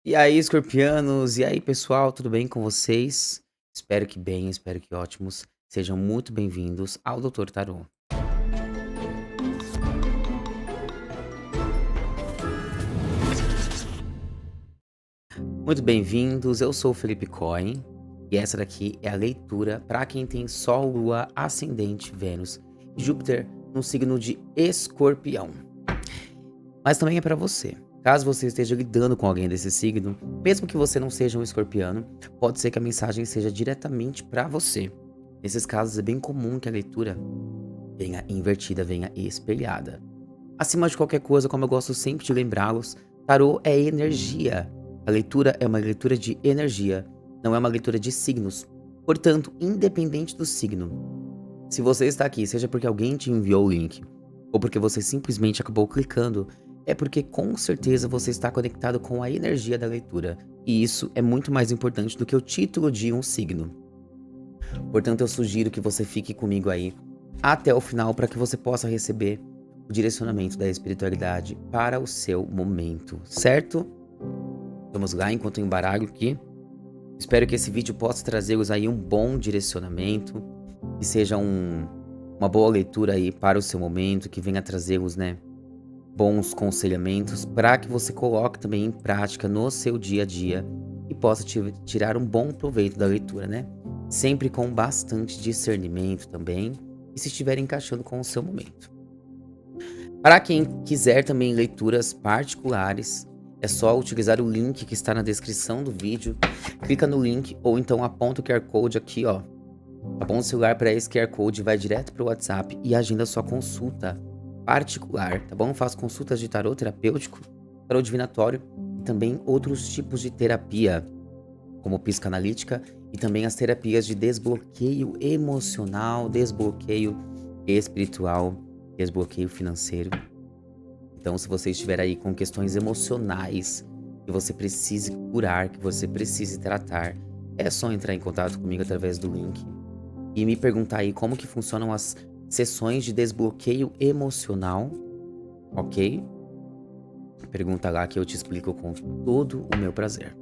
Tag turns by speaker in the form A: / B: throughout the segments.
A: E aí, escorpianos? E aí, pessoal, tudo bem com vocês? Espero que bem, espero que ótimos. Sejam muito bem-vindos ao Doutor Tarô. Muito bem-vindos, eu sou o Felipe Cohen e essa daqui é a leitura para quem tem Sol, Lua, Ascendente, Vênus e Júpiter no signo de Escorpião. Mas também é para você. Caso você esteja lidando com alguém desse signo, mesmo que você não seja um escorpiano, pode ser que a mensagem seja diretamente para você. Nesses casos, é bem comum que a leitura venha invertida, venha espelhada. Acima de qualquer coisa, como eu gosto sempre de lembrá-los, tarô é energia. A leitura é uma leitura de energia, não é uma leitura de signos. Portanto, independente do signo, se você está aqui, seja porque alguém te enviou o link, ou porque você simplesmente acabou clicando, é porque com certeza você está conectado com a energia da leitura. E isso é muito mais importante do que o título de um signo. Portanto, eu sugiro que você fique comigo aí até o final para que você possa receber o direcionamento da espiritualidade para o seu momento, certo? Vamos lá, enquanto eu embaralho aqui. Espero que esse vídeo possa trazer-vos aí um bom direcionamento, que seja uma boa leitura aí para o seu momento, que venha trazer-vos, né, bons conselhamentos para que você coloque também em prática no seu dia a dia e possa tirar um bom proveito da leitura, né? Sempre com bastante discernimento também e se estiver encaixando com o seu momento. Para quem quiser também leituras particulares, é só utilizar o link que está na descrição do vídeo. Clica no link ou então aponta o QR Code aqui, ó. Aponta o celular para esse QR Code, vai direto para o WhatsApp e agenda sua consulta particular, tá bom? Faço consultas de tarô terapêutico, tarô divinatório e também outros tipos de terapia, como psicanalítica e também as terapias de desbloqueio emocional, desbloqueio espiritual, desbloqueio financeiro. Então, se você estiver aí com questões emocionais que você precise curar, que você precise tratar, é só entrar em contato comigo através do link e me perguntar aí como que funcionam as sessões de desbloqueio emocional, ok? Pergunta lá que eu te explico com todo o meu prazer.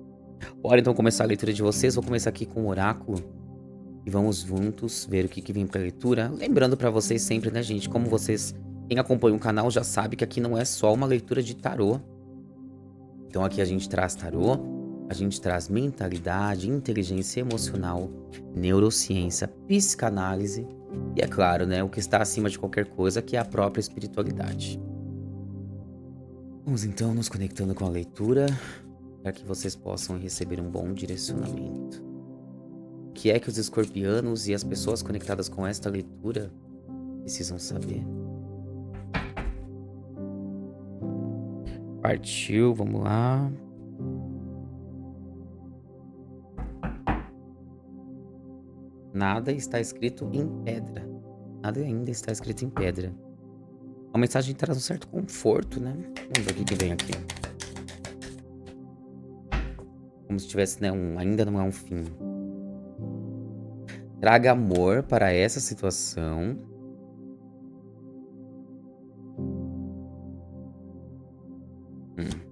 A: Bora então começar a leitura de vocês. Vou começar aqui com o oráculo e vamos juntos ver o que vem pra leitura. Lembrando pra vocês sempre, né, gente, como vocês, quem acompanha o canal já sabe que aqui não é só uma leitura de tarô. Então aqui a gente traz tarô, a gente traz mentalidade, inteligência emocional, neurociência, psicanálise e é claro, né, o que está acima de qualquer coisa, que é a própria espiritualidade. Vamos então nos conectando com a leitura, para que vocês possam receber um bom direcionamento. O que é que os escorpianos e as pessoas conectadas com esta leitura precisam saber? Partiu, vamos lá. Nada está escrito em pedra. Nada ainda está escrito em pedra. A mensagem traz um certo conforto, né? Vamos ver o que vem aqui. Como se tivesse, né, ainda não é um fim. Traga amor para essa situação. Hum.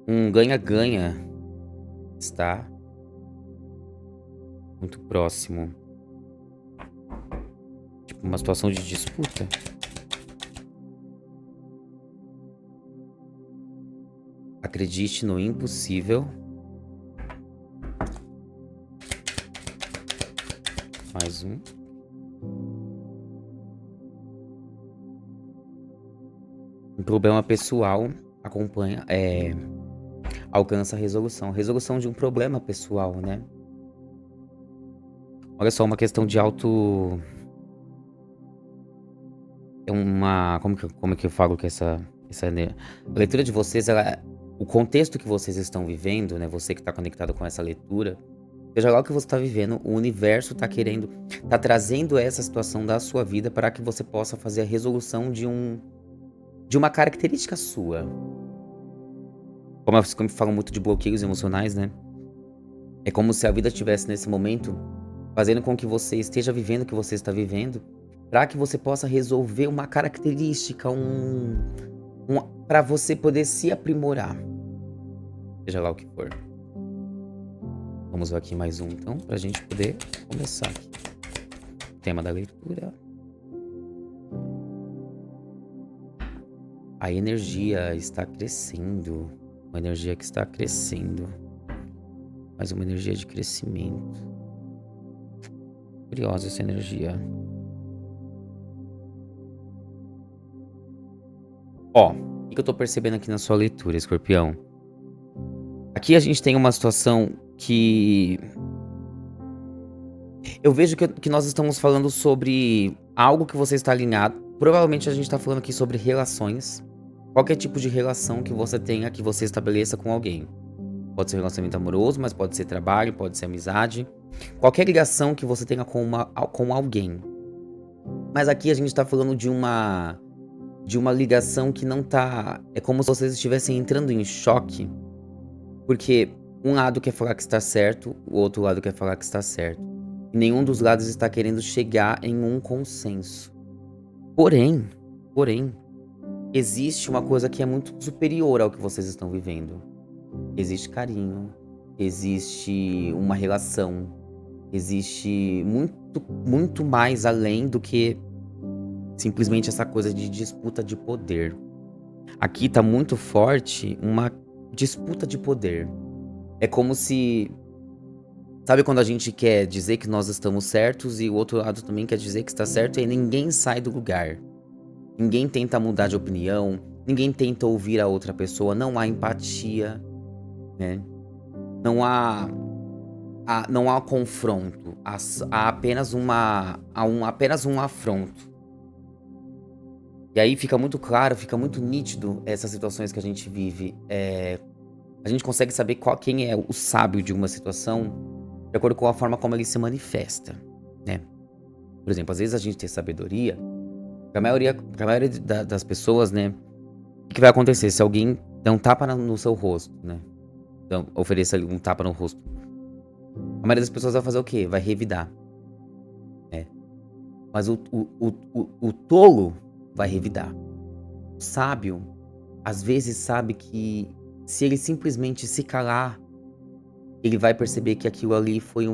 A: Um ganha-ganha está muito próximo. Tipo, uma situação de disputa. Acredite no impossível. Mais um. Um problema pessoal acompanha, alcança a resolução. Resolução de um problema pessoal, né? Olha só, uma questão de auto... É uma... Como que eu falo que a leitura de vocês, ela... O contexto que vocês estão vivendo, né? Você que está conectado com essa leitura, seja lá o que você está vivendo, o universo está querendo... Tá trazendo essa situação da sua vida para que você possa fazer a resolução de uma característica sua. Como eu falo muito de bloqueios emocionais, né? É como se a vida estivesse nesse momento fazendo com que você esteja vivendo o que você está vivendo, para que você possa resolver uma característica, para você poder se aprimorar, seja lá o que for. Vamos ver aqui mais um então, pra gente poder começar aqui. Tema da leitura. A energia está crescendo, uma energia que está crescendo, mais uma energia de crescimento. Curiosa essa energia. Ó, o que eu tô percebendo aqui na sua leitura, Escorpião? Aqui a gente tem uma situação que eu vejo que nós estamos falando sobre algo que você está alinhado. Provavelmente a gente tá falando aqui sobre relações. Qualquer tipo de relação que você tenha, que você estabeleça com alguém. Pode ser relacionamento amoroso, mas pode ser trabalho, pode ser amizade. Qualquer ligação que você tenha com alguém. Mas aqui a gente tá falando de uma ligação que não tá. É como se vocês estivessem entrando em choque. Porque um lado quer falar que está certo, o outro lado quer falar que está certo. E nenhum dos lados está querendo chegar em um consenso. Porém, existe uma coisa que é muito superior ao que vocês estão vivendo. Existe carinho, existe uma relação, existe muito, muito mais além do que simplesmente essa coisa de disputa de poder. Aqui tá muito forte uma disputa de poder. É como se, sabe quando a gente quer dizer que nós estamos certos e o outro lado também quer dizer que está certo e ninguém sai do lugar. Ninguém tenta mudar de opinião, ninguém tenta ouvir a outra pessoa, não há empatia, né? Não há confronto, há apenas um afronto. E aí fica muito claro, fica muito nítido essas situações que a gente vive. A gente consegue saber quem é o sábio de uma situação de acordo com a forma como ele se manifesta, né? Por exemplo, às vezes a gente tem sabedoria, pra maioria das pessoas, né? O que vai acontecer se alguém der um tapa no seu rosto, né? Então, ofereça um tapa no rosto. A maioria das pessoas vai fazer o quê? Vai revidar, né? Mas o tolo vai revidar. O sábio, às vezes, sabe que se ele simplesmente se calar, ele vai perceber que aquilo ali foi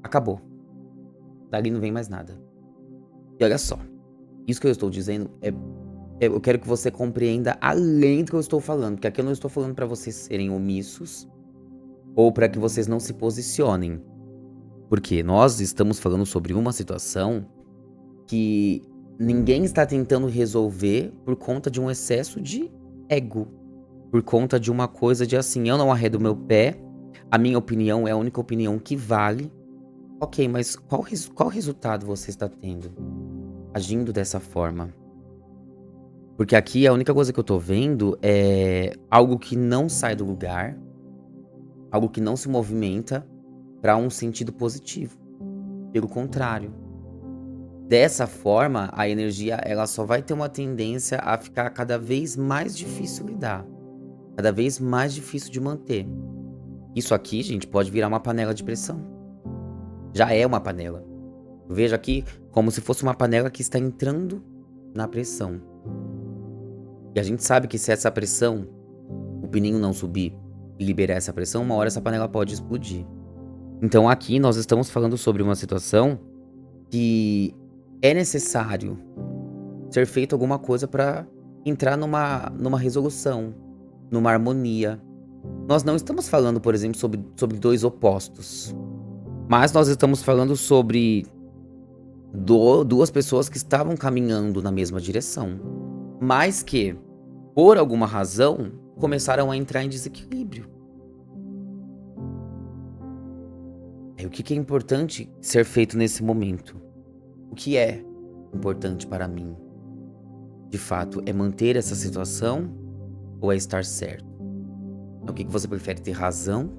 A: acabou. Dali não vem mais nada. E olha só, isso que eu estou dizendo eu quero que você compreenda além do que eu estou falando, porque aqui eu não estou falando para vocês serem omissos ou para que vocês não se posicionem. Porque nós estamos falando sobre uma situação que ninguém está tentando resolver por conta de um excesso de ego. Por conta de uma coisa de assim, eu não arredo meu pé, a minha opinião é a única opinião que vale. Ok, mas qual resultado você está tendo agindo dessa forma? Porque aqui a única coisa que eu tô vendo é algo que não sai do lugar, algo que não se movimenta para um sentido positivo. Pelo contrário, dessa forma, a energia ela só vai ter uma tendência a ficar cada vez mais difícil lidar, cada vez mais difícil de manter. Isso aqui, gente, pode virar uma panela de pressão. Já é uma panela. Eu vejo aqui como se fosse uma panela que está entrando na pressão. E a gente sabe que se essa pressão, o pininho não subir e liberar essa pressão, uma hora essa panela pode explodir. Então aqui nós estamos falando sobre uma situação que é necessário ser feito alguma coisa para entrar numa resolução, numa harmonia. Nós não estamos falando, por exemplo, sobre dois opostos, mas nós estamos falando sobre duas pessoas que estavam caminhando na mesma direção, mas que, por alguma razão, começaram a entrar em desequilíbrio. O que é importante ser feito nesse momento? O que é importante para mim? De fato, é manter essa situação ou é estar certo? O que você prefere, ter razão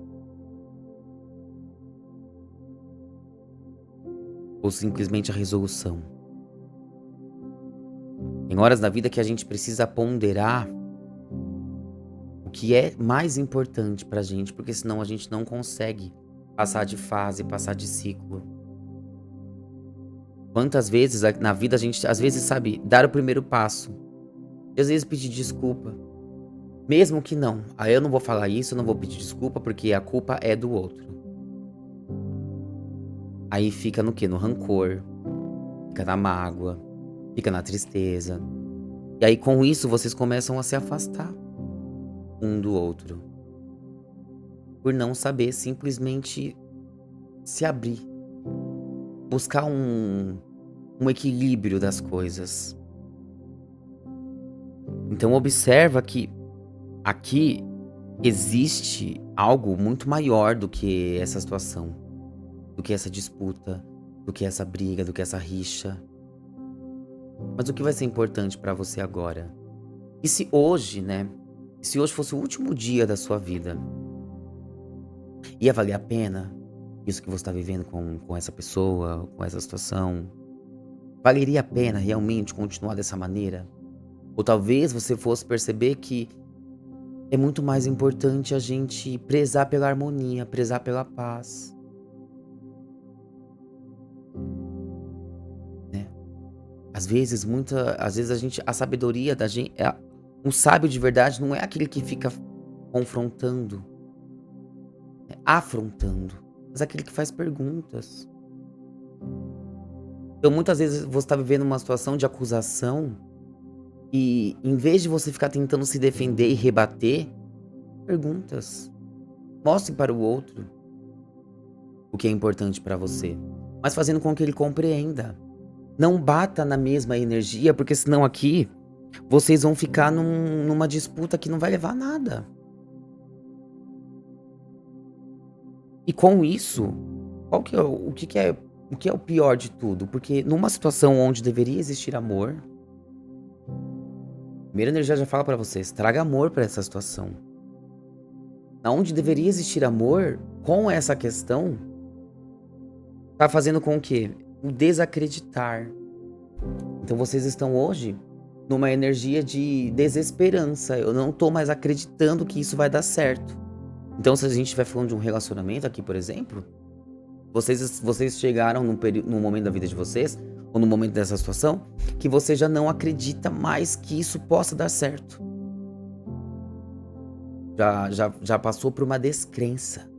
A: ou simplesmente a resolução? Tem horas na vida que a gente precisa ponderar o que é mais importante pra gente, porque senão a gente não consegue passar de fase, passar de ciclo. Quantas vezes na vida a gente, às vezes, sabe, dar o primeiro passo, e às vezes pedir desculpa, mesmo que não. Aí eu não vou falar isso, eu não vou pedir desculpa, porque a culpa é do outro. Aí fica no quê? No rancor, fica na mágoa, fica na tristeza. E aí com isso vocês começam a se afastar um do outro, por não saber simplesmente se abrir, buscar um equilíbrio das coisas. Então observa que aqui existe algo muito maior do que essa situação, do que essa disputa, do que essa briga, do que essa rixa. Mas o que vai ser importante pra você agora? E se hoje, né? Se hoje fosse o último dia da sua vida, ia valer a pena isso que você está vivendo com essa pessoa, com essa situação? Valeria a pena realmente continuar dessa maneira? Ou talvez você fosse perceber que é muito mais importante a gente prezar pela harmonia, prezar pela paz, né? Às vezes a sabedoria da gente, um sábio de verdade não é aquele que fica confrontando, afrontando, mas aquele que faz perguntas. Então muitas vezes você está vivendo uma situação de acusação e em vez de você ficar tentando se defender e rebater, perguntas. Mostre para o outro o que é importante para você, mas fazendo com que ele compreenda. Não bata na mesma energia, porque senão aqui vocês vão ficar numa disputa que não vai levar a nada. E com isso, qual que é o que é o pior de tudo? Porque numa situação onde deveria existir amor, a primeira energia já fala pra vocês, traga amor pra essa situação. Aonde deveria existir amor, com essa questão, tá fazendo com que o desacreditar. Então vocês estão hoje numa energia de desesperança. Eu não tô mais acreditando que isso vai dar certo. Então se a gente estiver falando de um relacionamento aqui, por exemplo, vocês chegaram num momento da vida de vocês, ou no momento dessa situação, que você já não acredita mais que isso possa dar certo. Já passou por uma descrença.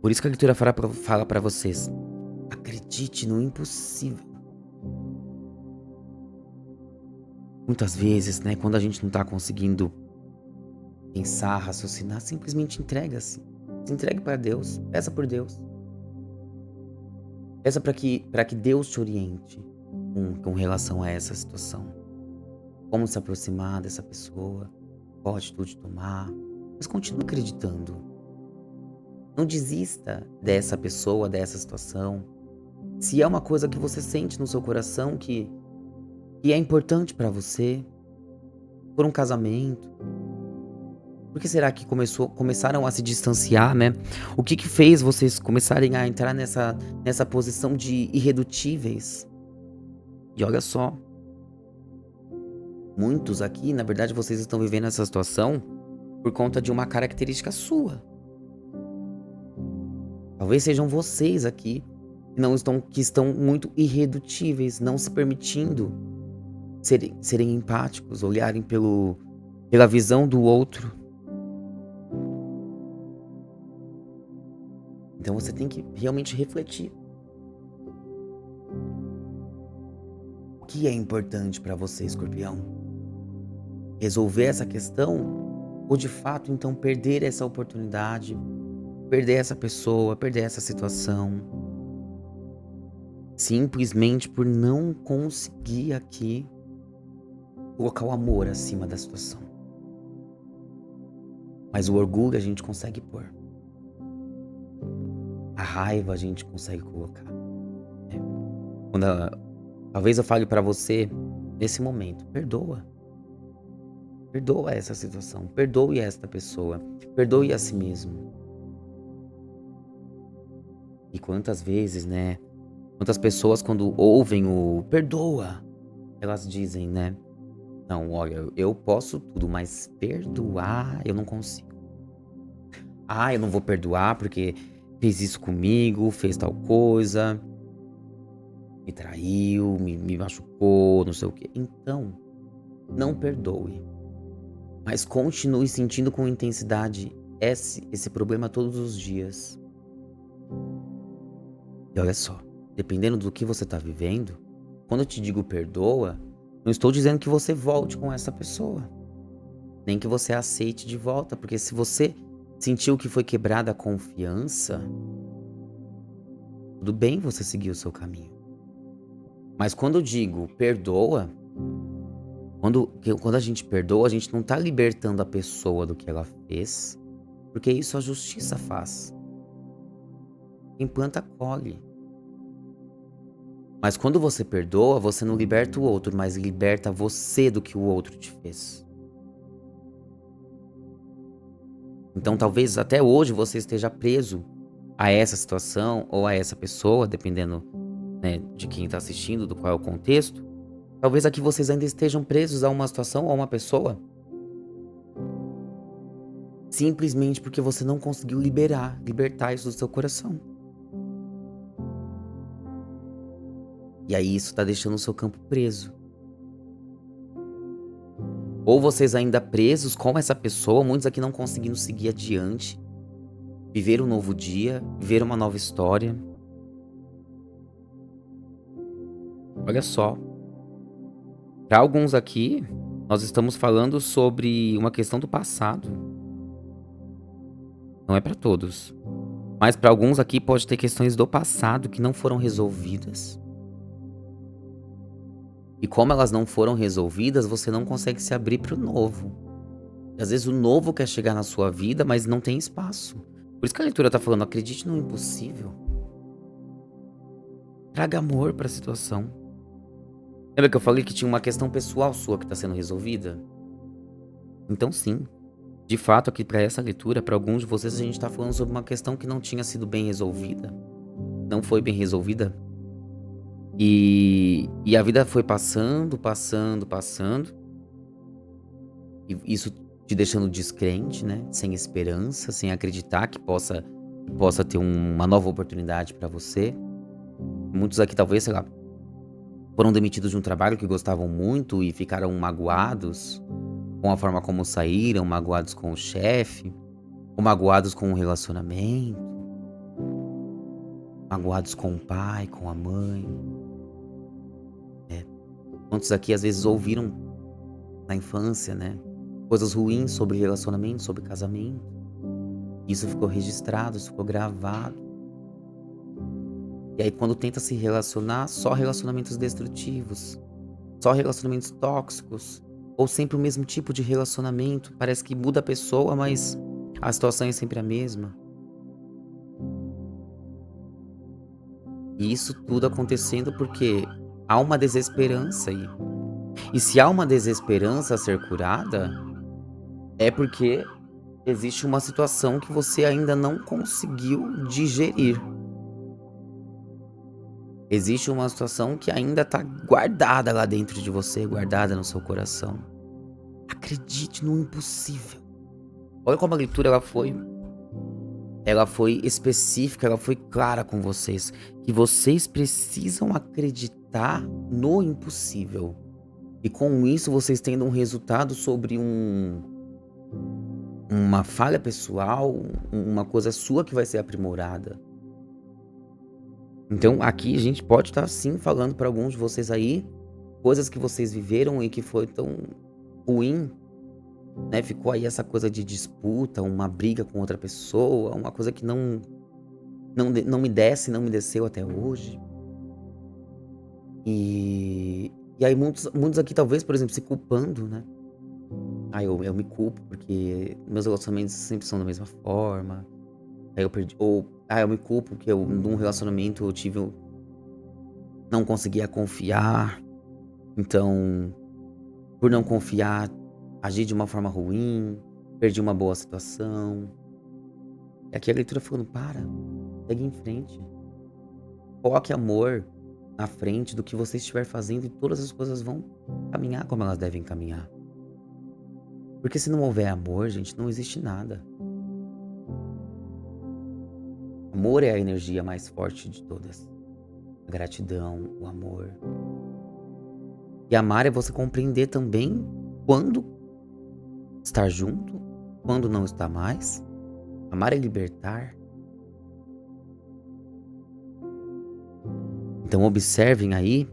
A: Por isso que a leitura fala pra vocês, acredite no impossível. Muitas vezes, né, quando a gente não tá conseguindo pensar, raciocinar, simplesmente entrega-se. Se entregue para Deus, peça por Deus. Peça para que Deus te oriente com relação a essa situação. Como se aproximar dessa pessoa, qual atitude tomar, mas continue acreditando. Não desista dessa pessoa, dessa situação. Se é uma coisa que você sente no seu coração que é importante para você, por um casamento, por que será que começaram a se distanciar, né? O que fez vocês começarem a entrar nessa posição de irredutíveis? E olha só, muitos aqui, na verdade, vocês estão vivendo essa situação por conta de uma característica sua. Talvez sejam vocês aqui que estão muito irredutíveis, não se permitindo serem empáticos, olharem pela visão do outro. Então você tem que realmente refletir. O que é importante para você, Escorpião? Resolver essa questão ou de fato então perder essa oportunidade, perder essa pessoa, perder essa situação, simplesmente por não conseguir aqui colocar o amor acima da situação. Mas o orgulho a gente consegue pôr. A raiva a gente consegue colocar, né. Talvez eu fale pra você, nesse momento, perdoa. Perdoa essa situação, perdoe esta pessoa, perdoe a si mesmo. E quantas vezes, né, quantas pessoas quando ouvem o "perdoa", elas dizem, né: "Não, olha, eu posso tudo, mas perdoar eu não consigo. Ah, eu não vou perdoar porque fez isso comigo, fez tal coisa". me traiu, me machucou, não sei o quê. Então, não perdoe, mas continue sentindo com intensidade esse problema todos os dias. E olha só, dependendo do que você está vivendo, quando eu te digo perdoa, não estou dizendo que você volte com essa pessoa, nem que você a aceite de volta, porque se você sentiu que foi quebrada a confiança, tudo bem você seguir o seu caminho. Mas quando eu digo perdoa, quando a gente perdoa, a gente não tá libertando a pessoa do que ela fez, porque isso a justiça faz. Quem planta colhe. Mas quando você perdoa, você não liberta o outro, mas liberta você do que o outro te fez. Então talvez até hoje você esteja preso a essa situação ou a essa pessoa, dependendo, né, de quem está assistindo, do qual é o contexto. Talvez aqui vocês ainda estejam presos a uma situação ou a uma pessoa, simplesmente porque você não conseguiu libertar isso do seu coração. E aí isso tá deixando o seu campo preso. Ou vocês ainda presos com essa pessoa, muitos aqui não conseguindo seguir adiante, viver um novo dia, viver uma nova história. Olha só, para alguns aqui, nós estamos falando sobre uma questão do passado. Não é para todos. Mas para alguns aqui pode ter questões do passado que não foram resolvidas. E como elas não foram resolvidas, você não consegue se abrir para o novo. E às vezes o novo quer chegar na sua vida, mas não tem espaço. Por isso que a leitura tá falando, acredite no impossível. Traga amor para a situação. Lembra que eu falei que tinha uma questão pessoal sua que está sendo resolvida? Então sim, de fato aqui para essa leitura, para alguns de vocês a gente está falando sobre uma questão que não tinha sido bem resolvida. Não foi bem resolvida. E a vida foi passando, passando, passando. E isso te deixando descrente, né? Sem esperança, sem acreditar que possa ter uma nova oportunidade para você. Muitos aqui talvez, sei lá, foram demitidos de um trabalho que gostavam muito e ficaram magoados com a forma como saíram, magoados com o chefe, ou magoados com o relacionamento, magoados com o pai, com a mãe. Muitos aqui às vezes ouviram na infância, né, coisas ruins sobre relacionamento, sobre casamento. Isso ficou registrado, isso ficou gravado. E aí quando tenta se relacionar, só relacionamentos destrutivos, só relacionamentos tóxicos, ou sempre o mesmo tipo de relacionamento, parece que muda a pessoa, mas a situação é sempre a mesma. E isso tudo acontecendo porque há uma desesperança aí. E se há uma desesperança a ser curada, é porque existe uma situação que você ainda não conseguiu digerir. Existe uma situação que ainda está guardada lá dentro de você, guardada no seu coração. Acredite no impossível. Olha como a leitura ela foi específica, ela foi clara com vocês, que vocês precisam acreditar no impossível. E com isso vocês tendo um resultado sobre uma falha pessoal, uma coisa sua que vai ser aprimorada. Então aqui a gente pode estar sim falando para alguns de vocês aí, coisas que vocês viveram e que foi tão ruim, né, ficou aí essa coisa de disputa, uma briga com outra pessoa, uma coisa que não me desce, não me desceu até hoje. E aí muitos aqui talvez, por exemplo, se culpando, né. "Ah, eu me culpo porque meus relacionamentos sempre são da mesma forma, aí eu perdi", ou "Ah, eu me culpo porque eu num relacionamento eu tive não conseguia confiar, então por não confiar, agi de uma forma ruim, perdi uma boa situação". E aqui a leitura falando: "Para, segue em frente, coloque amor na frente do que você estiver fazendo e todas as coisas vão caminhar como elas devem caminhar". Porque se não houver amor, gente, não existe nada. Amor é a energia mais forte de todas. a gratidão, o amor. E amar é você compreender também quando estar junto, quando não estar mais. Amar é libertar. Então observem aí,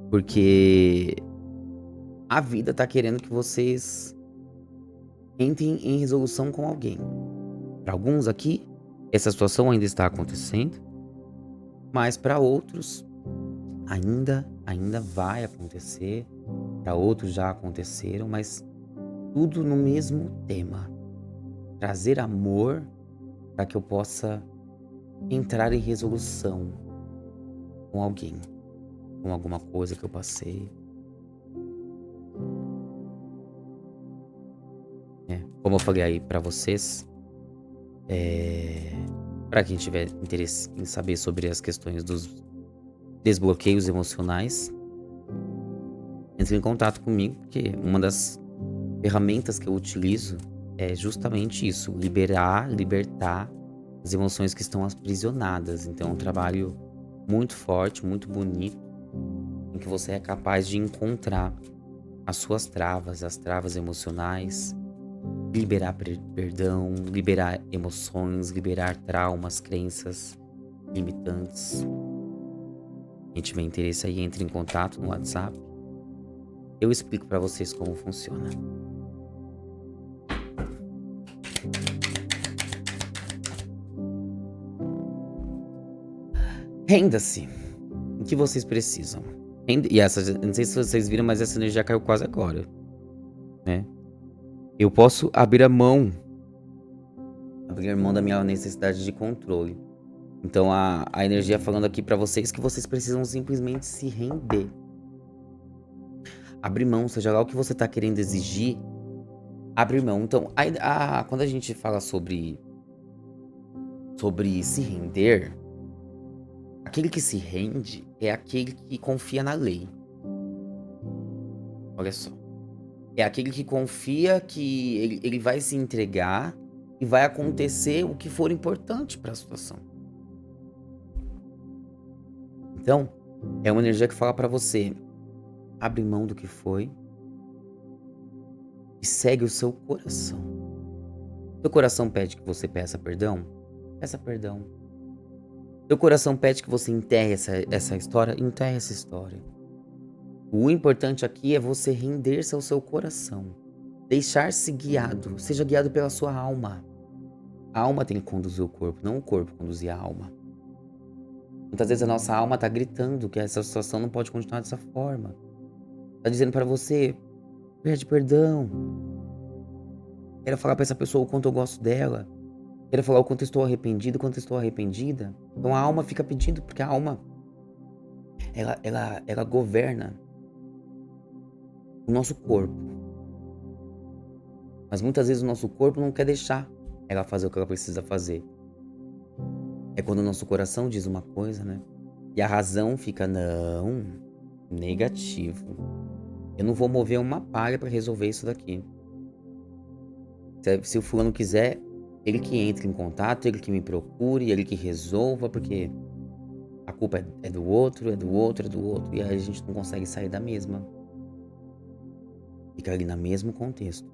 A: porque a vida tá querendo que vocês entrem em resolução com alguém. Para alguns aqui, essa situação ainda está acontecendo, mas para outros ainda vai acontecer. Para outros já aconteceram, mas tudo no mesmo tema: trazer amor para que eu possa entrar em resolução com alguém, com alguma coisa que eu passei. Como eu falei aí para vocês, eh, para quem tiver interesse em saber sobre as questões dos desbloqueios emocionais, entre em contato comigo, porque uma das ferramentas que eu utilizo é justamente isso: libertar as emoções que estão aprisionadas. Então é um trabalho muito forte, muito bonito, em que você é capaz de encontrar as suas travas, as travas emocionais, liberar perdão, liberar emoções, liberar traumas, crenças limitantes. Quem tiver interesse aí, entre em contato no WhatsApp. Eu explico pra vocês como funciona. Renda-se. O que vocês precisam? E essa, não sei se vocês viram, mas essa energia caiu quase agora, né? Eu posso abrir mão da minha necessidade de controle. Então a energia falando aqui pra vocês que vocês precisam simplesmente se render. Abrir mão, seja lá o que você tá querendo exigir, abrir mão. Então, quando a gente fala sobre se render, aquele que se rende é aquele que confia na lei. Olha só. É aquele que confia que ele vai se entregar e vai acontecer o que for importante para a situação. Então, é uma energia que fala para você: abre mão do que foi e segue o seu coração. Seu coração pede que você peça perdão? Peça perdão. Seu coração pede que você enterre essa história? Enterre essa história. O importante aqui é você render-se ao seu coração. Deixar-se guiado. Seja guiado pela sua alma. A alma tem que conduzir o corpo, não o corpo conduzir a alma. Muitas vezes a nossa alma tá gritando que essa situação não pode continuar dessa forma. Tá dizendo pra você: pede perdão. Quero falar pra essa pessoa o quanto eu gosto dela. Quero falar o quanto eu estou arrependido, o quanto eu estou arrependida. Então a alma fica pedindo, porque a alma, ela governa o nosso corpo. Mas muitas vezes o nosso corpo não quer deixar ela fazer o que ela precisa fazer. É quando o nosso coração diz uma coisa, né? E a razão fica: não, negativo. Eu não vou mover uma palha pra resolver isso daqui. Se o fulano quiser, ele que entre em contato, ele que me procure, ele que resolva, porque a culpa é do outro, é do outro, é do outro. E aí a gente não consegue sair da mesma. Fica ali no mesmo contexto.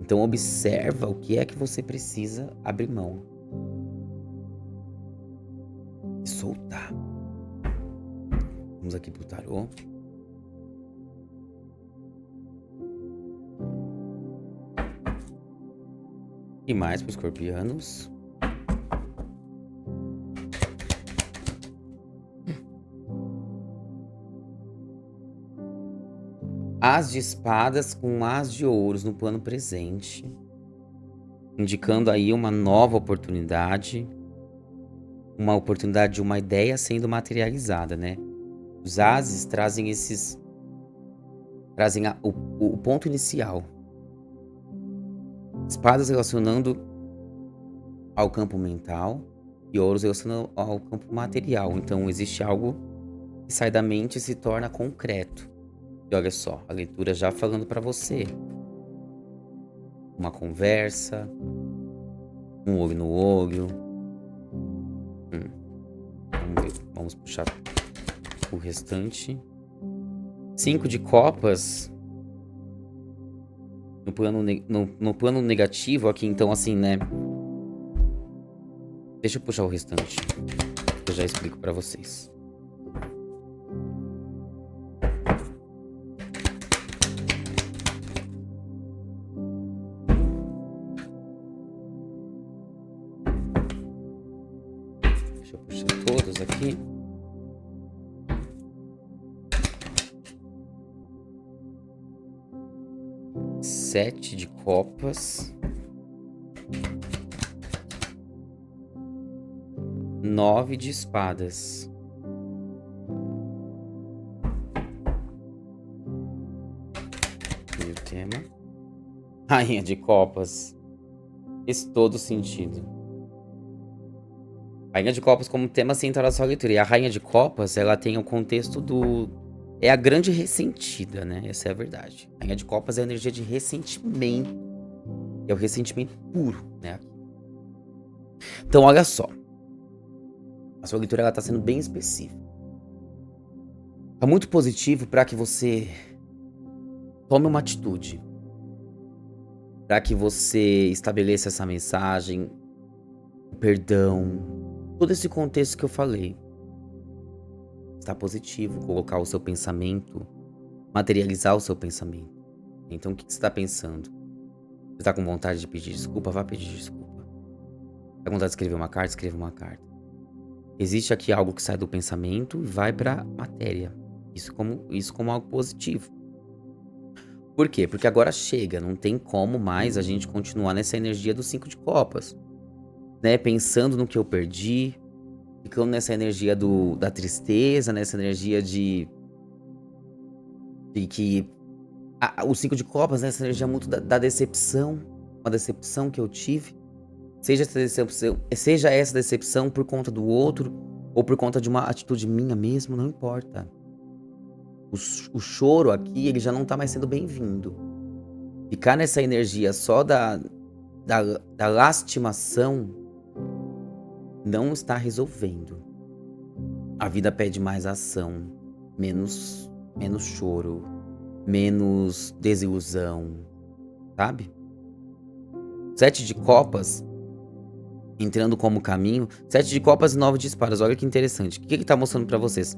A: Então observa o que é que você precisa abrir mão. E soltar. Vamos aqui pro tarô. E mais para os escorpianos. As de espadas com as de ouros no plano presente, indicando aí uma nova oportunidade, uma oportunidade de uma ideia sendo materializada, né? Os ases trazem o ponto inicial. Espadas relacionando ao campo mental e ouros relacionando ao campo material. Então existe algo que sai da mente e se torna concreto. E olha só, a leitura já falando para você. Uma conversa, um olho no olho. Vamos ver. Vamos puxar o restante. 5 de copas. No plano negativo aqui, então, assim, né? Deixa eu puxar o restante. Eu já explico pra vocês. Deixa eu puxar todos aqui. Sete de copas. 9 de espadas. E o tema. Rainha de copas. Fez todo sentido. Rainha de copas como tema central da sua leitura. E a rainha de copas, ela tem o contexto do... É a grande ressentida, né? Essa é a verdade. A rainha de copas é a energia de ressentimento. É o ressentimento puro, né? Então, olha só. A sua leitura, ela tá sendo bem específica. É muito positivo para que você tome uma atitude. Para que você estabeleça essa mensagem, o perdão, todo esse contexto que eu falei. Está positivo colocar o seu pensamento, materializar o seu pensamento. Então, o que você está pensando? Você está com vontade de pedir desculpa? Vá pedir desculpa. Está com vontade de escrever uma carta? Escreva uma carta. Existe aqui algo que sai do pensamento e vai para a matéria. Isso como algo positivo. Por quê? Porque agora chega, não tem como mais a gente continuar nessa energia dos 5 de copas. Né? Pensando no que eu perdi, ficando nessa energia da tristeza, nessa energia de que... o 5 de copas, né? Essa energia muito da decepção, uma decepção que eu tive. Seja essa decepção por conta do outro, ou por conta de uma atitude minha mesmo, não importa. O choro aqui, ele já não tá mais sendo bem-vindo. Ficar nessa energia só da lastimação não está resolvendo. A vida pede mais ação, menos choro, menos desilusão, sabe? 7 de copas, entrando como caminho. 7 de copas e 9 de espadas, olha que interessante. O que ele tá mostrando pra vocês?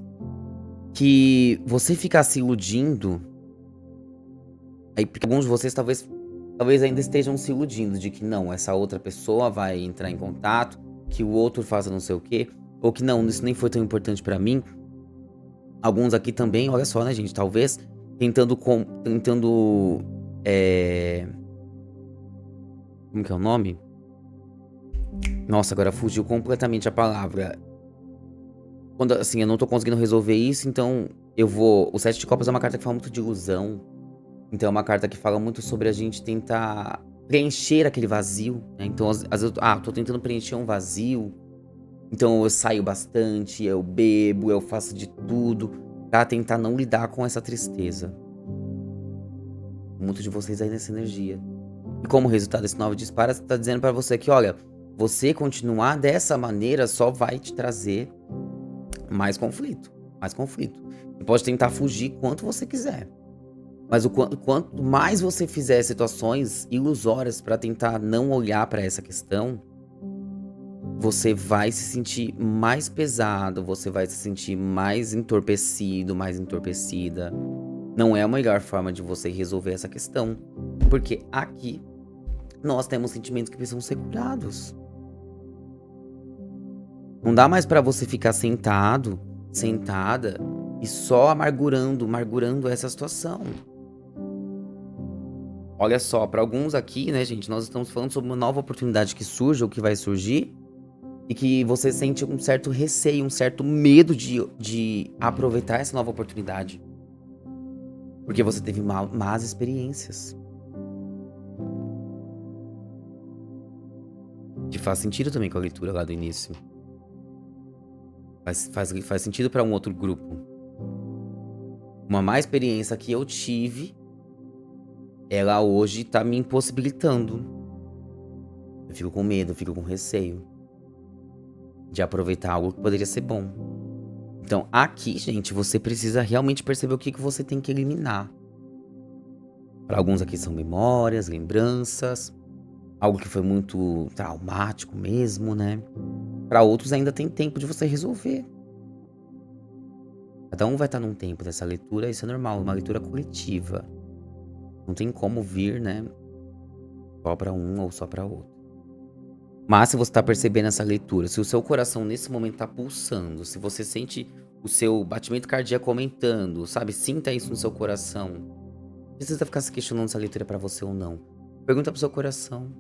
A: Que você ficar se iludindo, aí porque alguns de vocês talvez ainda estejam se iludindo de que não, essa outra pessoa vai entrar em contato, que o outro faça não sei o quê, ou que não, isso nem foi tão importante pra mim. Alguns aqui também, olha só, né, gente, talvez tentando como que é o nome? Nossa, agora fugiu completamente a palavra. Quando, assim, eu não tô conseguindo resolver isso, então eu vou... O 7 de copas é uma carta que fala muito de ilusão. Então é uma carta que fala muito sobre a gente tentar preencher aquele vazio, né? Então, às vezes, eu tô tentando preencher um vazio. Então eu saio bastante, eu bebo, eu faço de tudo pra tentar não lidar com essa tristeza. Muitos de vocês aí nessa energia. E como resultado desse 9 de espadas, tá dizendo pra você que, olha, você continuar dessa maneira só vai te trazer mais conflito, mais conflito. Você pode tentar fugir quanto você quiser. Mas quanto mais você fizer situações ilusórias pra tentar não olhar pra essa questão, você vai se sentir mais pesado, você vai se sentir mais entorpecido, mais entorpecida. Não é a melhor forma de você resolver essa questão. Porque aqui nós temos sentimentos que precisam ser curados. Não dá mais pra você ficar sentado, sentada e só amargurando essa situação. Olha só, pra alguns aqui, né, gente, nós estamos falando sobre uma nova oportunidade que surge ou que vai surgir e que você sente um certo receio, um certo medo de aproveitar essa nova oportunidade. Porque você teve más experiências. Que faz sentido também com a leitura lá do início. Faz sentido pra um outro grupo. Uma má experiência que eu tive, ela hoje tá me impossibilitando. Eu fico com medo, eu fico com receio de aproveitar algo que poderia ser bom. Então, aqui, gente, você precisa realmente perceber o que que você tem que eliminar. Para alguns aqui são memórias, lembranças, algo que foi muito traumático mesmo, né. Para outros ainda tem tempo de você resolver. Cada um vai estar num tempo dessa leitura, isso é normal, uma leitura coletiva. Não tem como vir, né, só para um ou só para outro. Mas se você está percebendo essa leitura, se o seu coração nesse momento está pulsando, se você sente o seu batimento cardíaco aumentando, sabe, sinta isso no seu coração. Não precisa ficar se questionando se a leitura é para você ou não. Pergunta para o seu coração.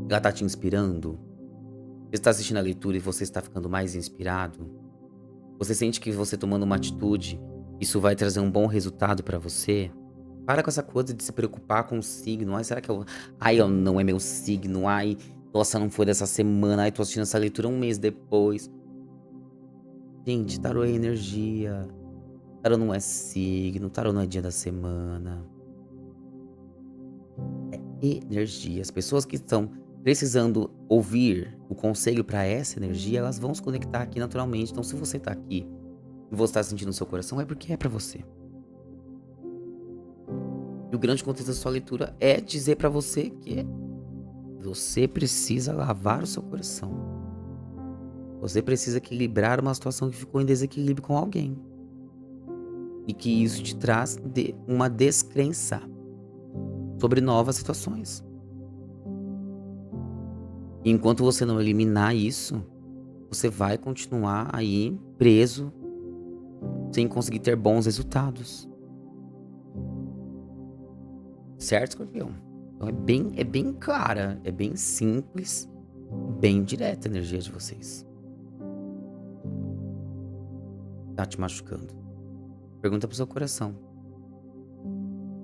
A: Ela está te inspirando? Você está assistindo a leitura e você está ficando mais inspirado? Você sente que você tomando uma atitude, isso vai trazer um bom resultado pra você? Para com essa coisa de se preocupar com o signo. Ai, será que eu. Ai, não é meu signo. Ai, nossa, não foi dessa semana. Ai, tô assistindo essa leitura um mês depois. Gente, tarô é energia. Tarô não é signo. Tarô não é dia da semana. Energia. As pessoas que estão precisando ouvir o conselho para essa energia, elas vão se conectar aqui naturalmente. Então, se você tá aqui e você tá sentindo no seu coração, é porque é pra você. E o grande contexto da sua leitura é dizer pra você que você precisa lavar o seu coração. Você precisa equilibrar uma situação que ficou em desequilíbrio com alguém. E que isso te traz uma descrença sobre novas situações. E enquanto você não eliminar isso, você vai continuar aí preso, sem conseguir ter bons resultados. Certo, escorpião? Então é bem clara, é bem simples, bem direta a energia de vocês. Tá te machucando. Pergunta pro seu coração.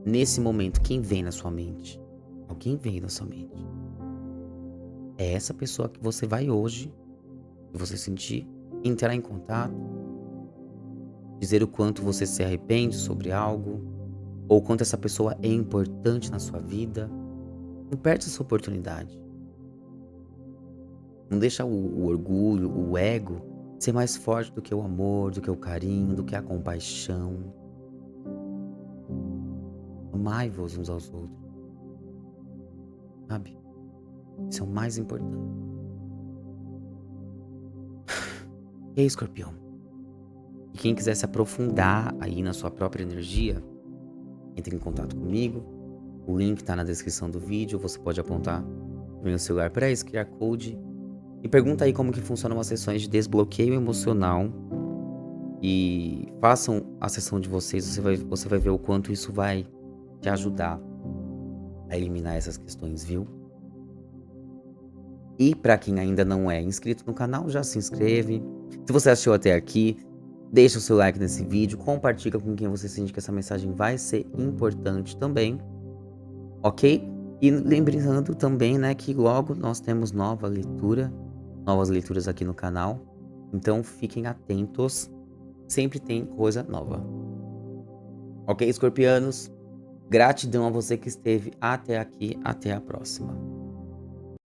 A: Nesse momento, quem vem na sua mente? Alguém vem na sua mente. É essa pessoa que você vai hoje, que você sentir, entrar em contato, dizer o quanto você se arrepende sobre algo, ou o quanto essa pessoa é importante na sua vida. Não perde essa oportunidade. Não deixa o orgulho, o ego, ser mais forte do que o amor, do que o carinho, do que a compaixão. Amai-vos uns aos outros, sabe? Isso é o mais importante. E aí, escorpião? E quem quiser se aprofundar aí na sua própria energia, entre em contato comigo. O link tá na descrição do vídeo. Você pode apontar no meu celular para esse QR Code. E pergunta aí como que funcionam as sessões de desbloqueio emocional. E façam a sessão de vocês. Você vai ver o quanto isso vai te ajudar a eliminar essas questões, viu? E para quem ainda não é inscrito no canal, já se inscreve. Se você assistiu até aqui, deixa o seu like nesse vídeo, compartilha com quem você sente que essa mensagem vai ser importante também, ok? E lembrando também, né, que logo nós temos novas leituras aqui no canal. Então fiquem atentos, sempre tem coisa nova. Ok, escorpianos? Gratidão a você que esteve até aqui, até a próxima.